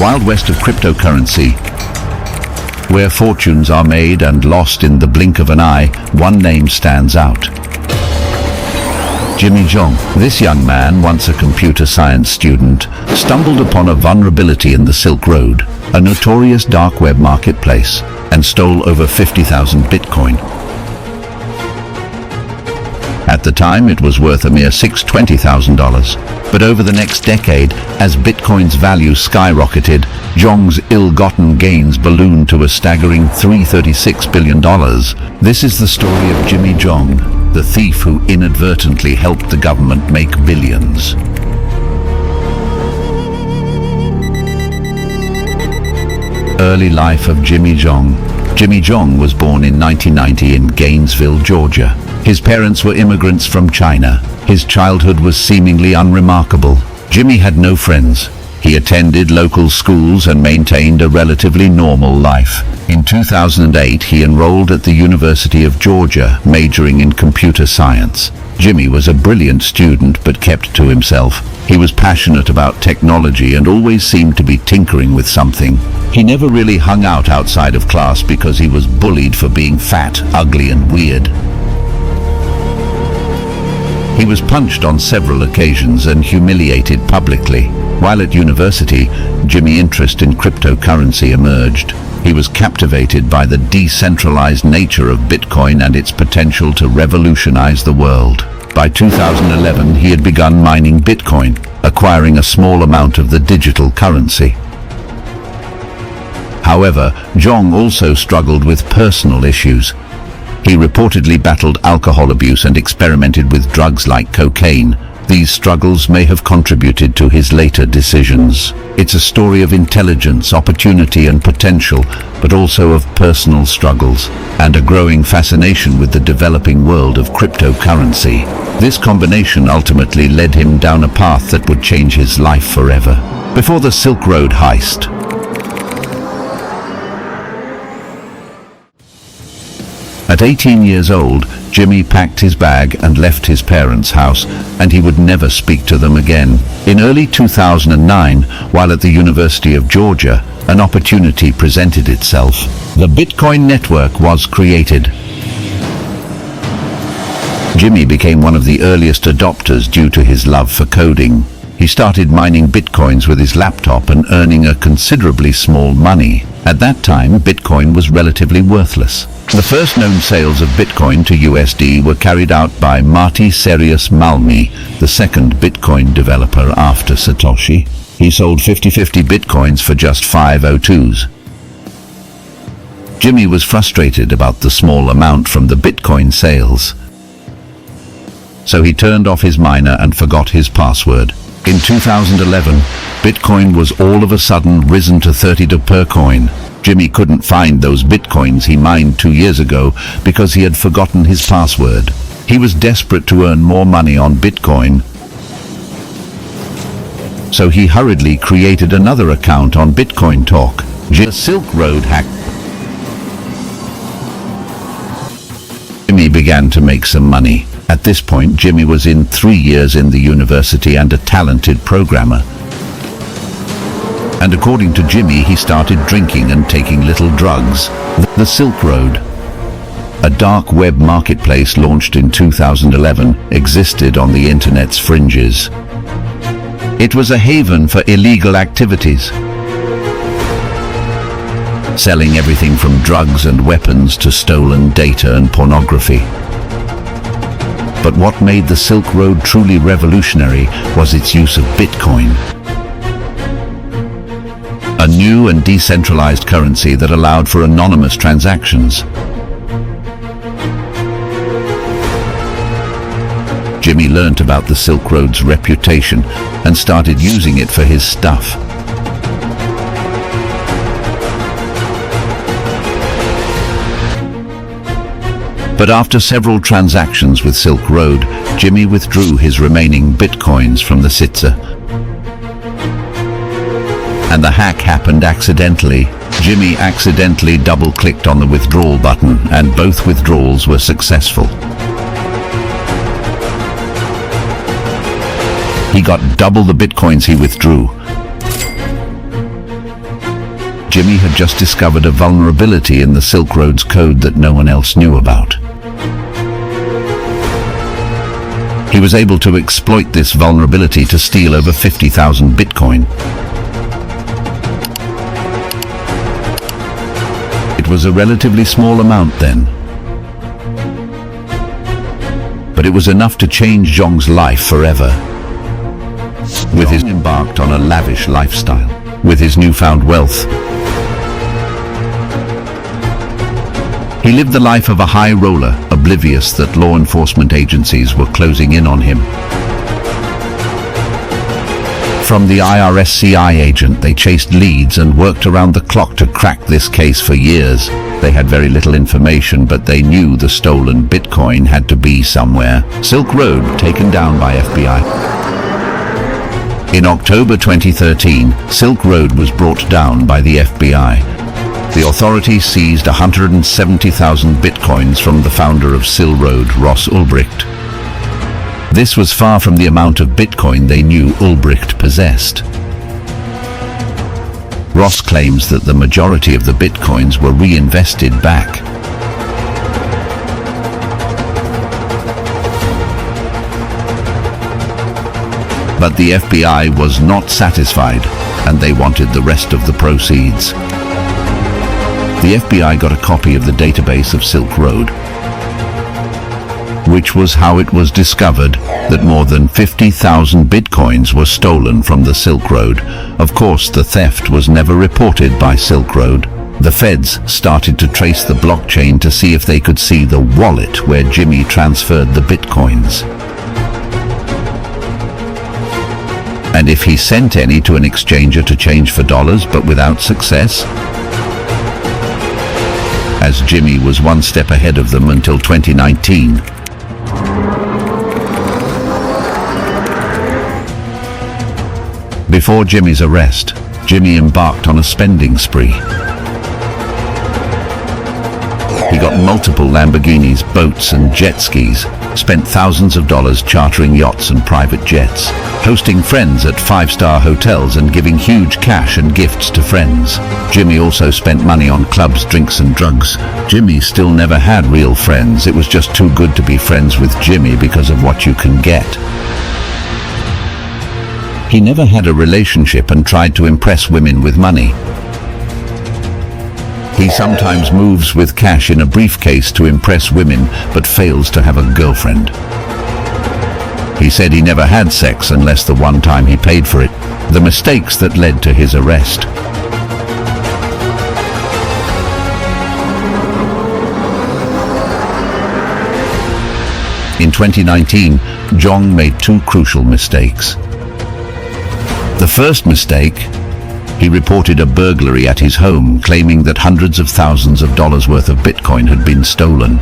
Wild West of cryptocurrency, where fortunes are made and lost in the blink of an eye, one name stands out. Jimmy Zhong. This young man, once a computer science student, stumbled upon a vulnerability in the Silk Road, a notorious dark web marketplace, and stole over 50,000 Bitcoin. At the time, it was worth a mere $20,000. But over the next decade, as Bitcoin's value skyrocketed, Zhong's ill-gotten gains ballooned to a staggering $336 billion. This is the story of Jimmy Zhong, the thief who inadvertently helped the government make billions. Early life of Jimmy Zhong. Jimmy Zhong was born in 1990 in Gainesville, Georgia. His parents were immigrants from China. His childhood was seemingly unremarkable. Jimmy had no friends. He attended local schools and maintained a relatively normal life. In 2008, he enrolled at the University of Georgia, majoring in computer science. Jimmy was a brilliant student but kept to himself. He was passionate about technology and always seemed to be tinkering with something. He never really hung out outside of class because he was bullied for being fat, ugly, and weird. He was punched on several occasions and humiliated publicly. While at university, Jimmy's interest in cryptocurrency emerged. He was captivated by the decentralized nature of Bitcoin and its potential to revolutionize the world. By 2011, he had begun mining Bitcoin, acquiring a small amount of the digital currency. However, Zhong also struggled with personal issues. He reportedly battled alcohol abuse and experimented with drugs like cocaine. These struggles may have contributed to his later decisions. It's a story of intelligence, opportunity, and potential, but also of personal struggles and a growing fascination with the developing world of cryptocurrency. This combination ultimately led him down a path that would change his life forever. Before the Silk Road heist. At 18 years old, Jimmy packed his bag and left his parents' house, and he would never speak to them again. In early 2009, while at the University of Georgia, an opportunity presented itself. The Bitcoin network was created. Jimmy became one of the earliest adopters due to his love for coding. He started mining Bitcoins with his laptop and earning a considerably small money. At that time, Bitcoin was relatively worthless. The first known sales of Bitcoin to USD were carried out by Marty Serious Malmi, the second Bitcoin developer after Satoshi. He sold 50 Bitcoins for just 502s. Jimmy was frustrated about the small amount from the Bitcoin sales. So he turned off his miner and forgot his password. In 2011, Bitcoin was all of a sudden risen to $30 per coin. Jimmy couldn't find those Bitcoins he mined 2 years ago because he had forgotten his password. He was desperate to earn more money on Bitcoin, so he hurriedly created another account on Bitcoin Talk. The Silk Road hack. Jimmy began to make some money. At this point, Jimmy was in 3 years in the university and a talented programmer. And according to Jimmy, he started drinking and taking little drugs. The Silk Road, a dark web marketplace launched in 2011, existed on the internet's fringes. It was a haven for illegal activities, selling everything from drugs and weapons to stolen data and pornography. But what made the Silk Road truly revolutionary was its use of Bitcoin, a new and decentralized currency that allowed for anonymous transactions. Jimmy learnt about the Silk Road's reputation and started using it for his stuff. But after several transactions with Silk Road, Jimmy withdrew his remaining Bitcoins from the Sitza. And the hack happened accidentally. Jimmy accidentally double-clicked on the withdrawal button, and both withdrawals were successful. He got double the Bitcoins he withdrew. Jimmy had just discovered a vulnerability in the Silk Road's code that no one else knew about. He was able to exploit this vulnerability to steal over 50,000 Bitcoin. It was a relatively small amount then, but it was enough to change Zhong's life forever. With his embarked on a lavish lifestyle, with his newfound wealth, he lived the life of a high roller, oblivious that law enforcement agencies were closing in on him. From the IRS CI agent, they chased leads and worked around the clock to crack this case for years. They had very little information, but they knew the stolen Bitcoin had to be somewhere. Silk Road taken down by FBI. In October 2013, Silk Road was brought down by the FBI. The authorities seized 170,000 Bitcoins from the founder of Silk Road, Ross Ulbricht. This was far from the amount of Bitcoin they knew Ulbricht possessed. Ross claims that the majority of the Bitcoins were reinvested back. But the FBI was not satisfied, and they wanted the rest of the proceeds. The FBI got a copy of the database of Silk Road, which was how it was discovered that more than 50,000 Bitcoins were stolen from the Silk Road. Of course, the theft was never reported by Silk Road. The feds started to trace the blockchain to see if they could see the wallet where Jimmy transferred the Bitcoins, and if he sent any to an exchanger to change for dollars, but without success, as Jimmy was one step ahead of them until 2019. Before Jimmy's arrest, Jimmy embarked on a spending spree. He got multiple Lamborghinis, boats and jet skis, spent thousands of dollars chartering yachts and private jets, hosting friends at five-star hotels and giving huge cash and gifts to friends. Jimmy also spent money on clubs, drinks and drugs. Jimmy still never had real friends. It was just too good to be friends with Jimmy because of what you can get. He never had a relationship and tried to impress women with money. He sometimes moves with cash in a briefcase to impress women, but fails to have a girlfriend. He said he never had sex unless the one time he paid for it. The mistakes that led to his arrest. In 2019, Zhong made two crucial mistakes. The first mistake, he reported a burglary at his home, claiming that hundreds of thousands of dollars worth of Bitcoin had been stolen.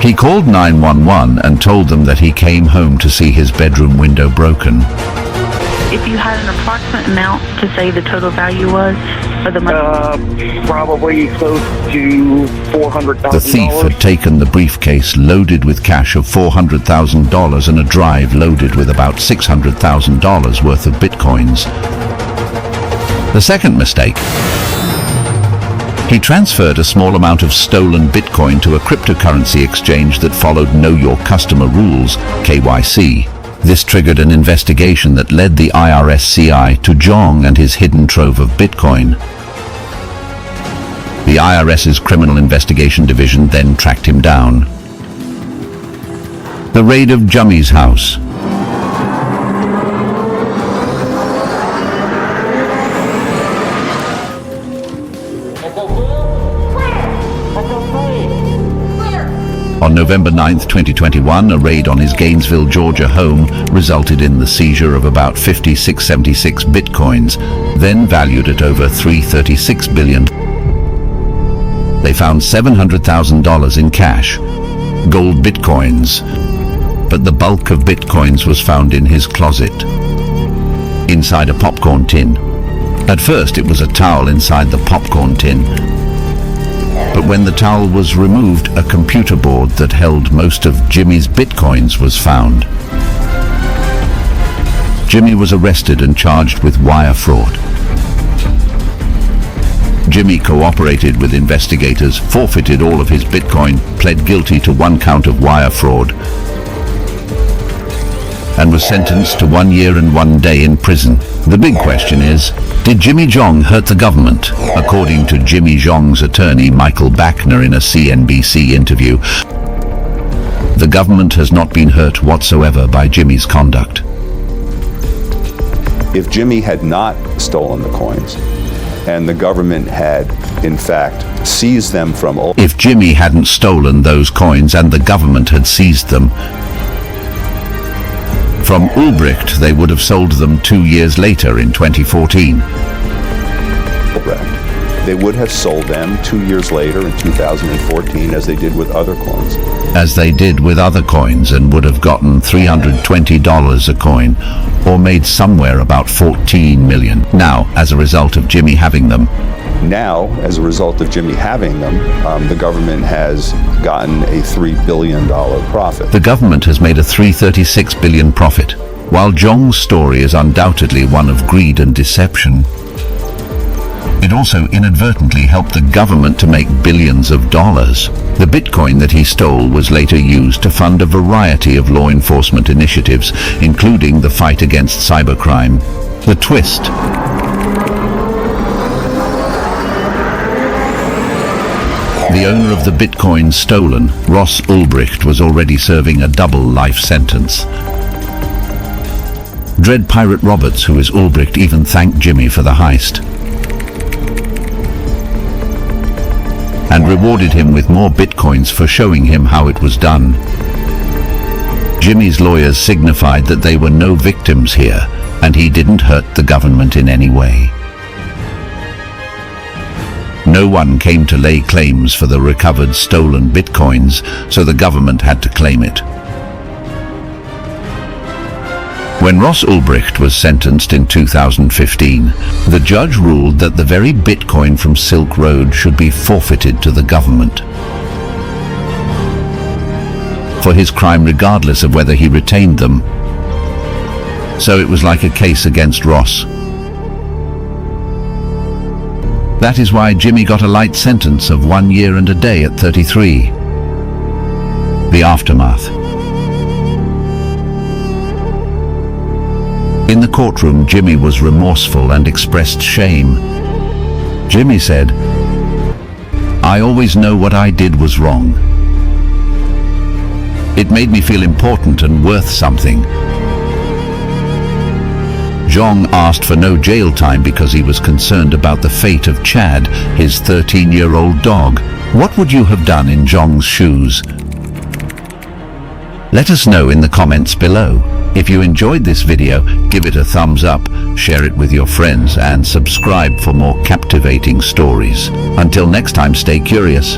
He called 911 and told them that he came home to see his bedroom window broken. If you had an approximate amount to say the total value was for the money? Probably close to $400,000. The thief had taken the briefcase loaded with cash of $400,000 and a drive loaded with about $600,000 worth of Bitcoins. The second mistake, he transferred a small amount of stolen Bitcoin to a cryptocurrency exchange that followed Know Your Customer rules, KYC. This triggered an investigation that led the IRS CI to Zhong and his hidden trove of Bitcoin. The IRS's Criminal Investigation Division then tracked him down. The raid of Jimmy's house. On November 9, 2021, a raid on his Gainesville, Georgia home resulted in the seizure of about 5676 Bitcoins, then valued at over $336 billion. They found $700,000 in cash, gold Bitcoins, but the bulk of Bitcoins was found in his closet, inside a popcorn tin. At first, it was a towel inside the popcorn tin. But when the towel was removed, a computer board that held most of Jimmy's Bitcoins was found. Jimmy was arrested and charged with wire fraud. Jimmy cooperated with investigators, forfeited all of his Bitcoin, pled guilty to 1 count of wire fraud, and was sentenced to 1 year and 1 day in prison. The big question is, did Jimmy Zhong hurt the government? According to Jimmy Zhong's attorney, Michael Bachner, in a CNBC interview, the government has not been hurt whatsoever by Jimmy's conduct. If Jimmy had not stolen the coins, and the government had, in fact, seized them from... If Jimmy hadn't stolen those coins and the government had seized them from Ulbricht, they would have sold them 2 years later in 2014. They would have sold them 2 years later in 2014, as they did with other coins. As they did with other coins, and would have gotten $320 a coin, or made somewhere about 14 million. Now, as a result of Jimmy having them, as a result of Jimmy having them, the government has gotten a $3 billion profit. The government has made a $336 billion profit. While Zhong's story is undoubtedly one of greed and deception, it also inadvertently helped the government to make billions of dollars. The Bitcoin that he stole was later used to fund a variety of law enforcement initiatives, including the fight against cybercrime. The twist: the owner of the Bitcoin stolen, Ross Ulbricht, was already serving a double life sentence. Dread Pirate Roberts, who is Ulbricht, even thanked Jimmy for the heist and rewarded him with more Bitcoins for showing him how it was done. Jimmy's lawyers signified that they were no victims here, and he didn't hurt the government in any way. No one came to lay claims for the recovered stolen Bitcoins, so the government had to claim it. When Ross Ulbricht was sentenced in 2015, the judge ruled that the very Bitcoin from Silk Road should be forfeited to the government for his crime, regardless of whether he retained them. So it was like a case against Ross. That is why Jimmy got a light sentence of 1 year and a day at 33. The aftermath. In the courtroom, Jimmy was remorseful and expressed shame. Jimmy said, "I always know what I did was wrong. It made me feel important and worth something." Zhong asked for no jail time because he was concerned about the fate of Chad, his 13-year-old dog. What would you have done in Zhong's shoes? Let us know in the comments below. If you enjoyed this video, give it a thumbs up, share it with your friends, and subscribe for more captivating stories. Until next time, stay curious.